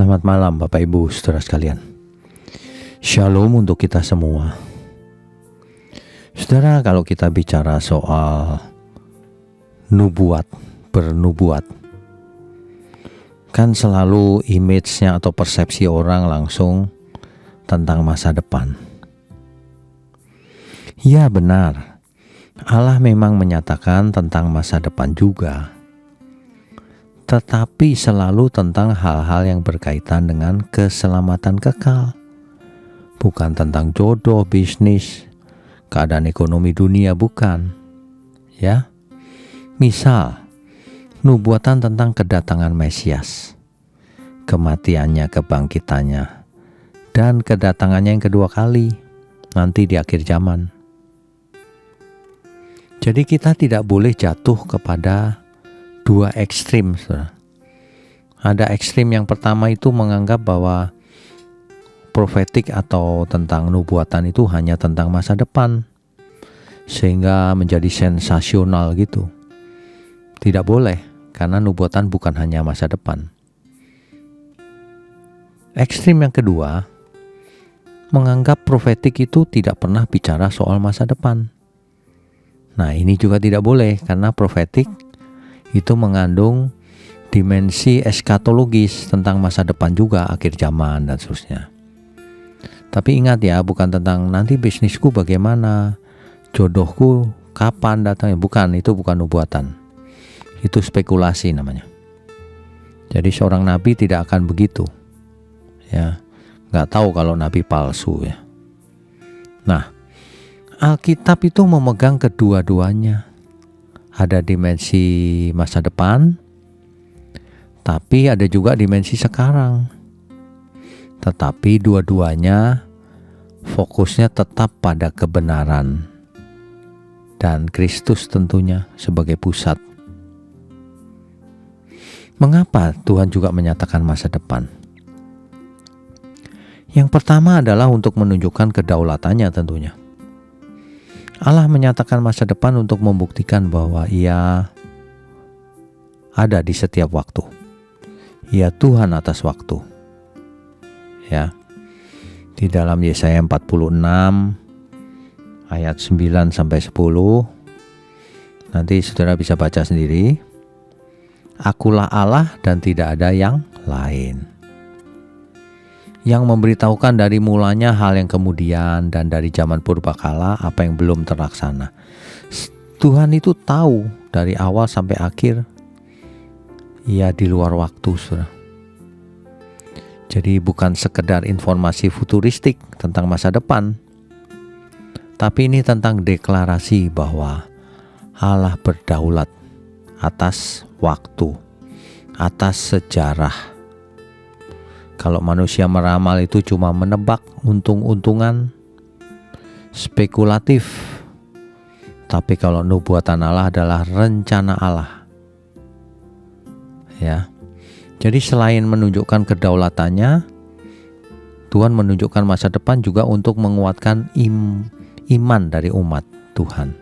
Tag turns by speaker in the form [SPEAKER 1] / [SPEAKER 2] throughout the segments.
[SPEAKER 1] Selamat malam Bapak Ibu saudara sekalian. Shalom untuk kita semua. Saudara, kalau kita bicara soal bernubuat, kan selalu image-nya atau persepsi orang langsung tentang masa depan. Ya benar, Allah memang menyatakan tentang masa depan juga, tetapi selalu tentang hal-hal yang berkaitan dengan keselamatan kekal, bukan tentang jodoh, bisnis, keadaan ekonomi dunia, bukan. Ya, misal nubuatan tentang kedatangan Mesias, kematiannya, kebangkitannya, dan kedatangannya yang kedua kali nanti di akhir zaman. Jadi kita tidak boleh jatuh kepada dua ekstrim. Ada ekstrim yang pertama itu menganggap bahwa profetik atau tentang nubuatan itu hanya tentang masa depan, sehingga menjadi sensasional gitu. Tidak boleh, karena nubuatan bukan hanya masa depan. Ekstrim yang kedua menganggap profetik itu tidak pernah bicara soal masa depan. Nah, ini juga tidak boleh, karena profetik itu mengandung dimensi eskatologis tentang masa depan juga, akhir zaman dan seterusnya. Tapi ingat ya, bukan tentang nanti bisnisku bagaimana, jodohku kapan datangnya, bukan, itu bukan nubuatan. Itu spekulasi namanya. Jadi seorang nabi tidak akan begitu. Ya, nggak tahu kalau nabi palsu ya. Nah, Alkitab itu memegang kedua-duanya. Ada dimensi masa depan, tapi ada juga dimensi sekarang. Tetapi dua-duanya fokusnya tetap pada kebenaran dan Kristus tentunya sebagai pusat. Mengapa Tuhan juga menyatakan masa depan? Yang pertama adalah untuk menunjukkan kedaulatannya tentunya. Allah menyatakan masa depan untuk membuktikan bahwa Ia ada di setiap waktu. Ia Tuhan atas waktu. Ya. Di dalam Yesaya 46 ayat 9 sampai 10. Nanti saudara bisa baca sendiri. Akulah Allah dan tidak ada yang lain, yang memberitahukan dari mulanya hal yang kemudian dan dari zaman purbakala apa yang belum terlaksana. Tuhan itu tahu dari awal sampai akhir. Ia di luar waktu, saudara. Jadi bukan sekedar informasi futuristik tentang masa depan, tapi ini tentang deklarasi bahwa Allah berdaulat atas waktu, atas sejarah. Kalau manusia meramal itu cuma menebak, untung-untungan, spekulatif. Tapi kalau nubuatan Allah adalah rencana Allah. Ya. Jadi selain menunjukkan kedaulatannya, Tuhan menunjukkan masa depan juga untuk menguatkan iman dari umat Tuhan.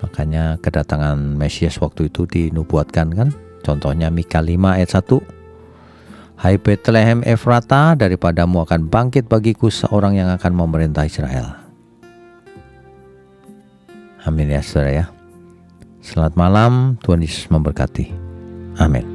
[SPEAKER 1] Makanya kedatangan Mesias waktu itu dinubuatkan kan. Contohnya Mika 5 ayat 1. Hai Bethlehem Efrata, daripadamu akan bangkit bagiku seorang yang akan memerintah Israel. Amin ya saudara ya. Selamat malam, Tuhan Yesus memberkati. Amin.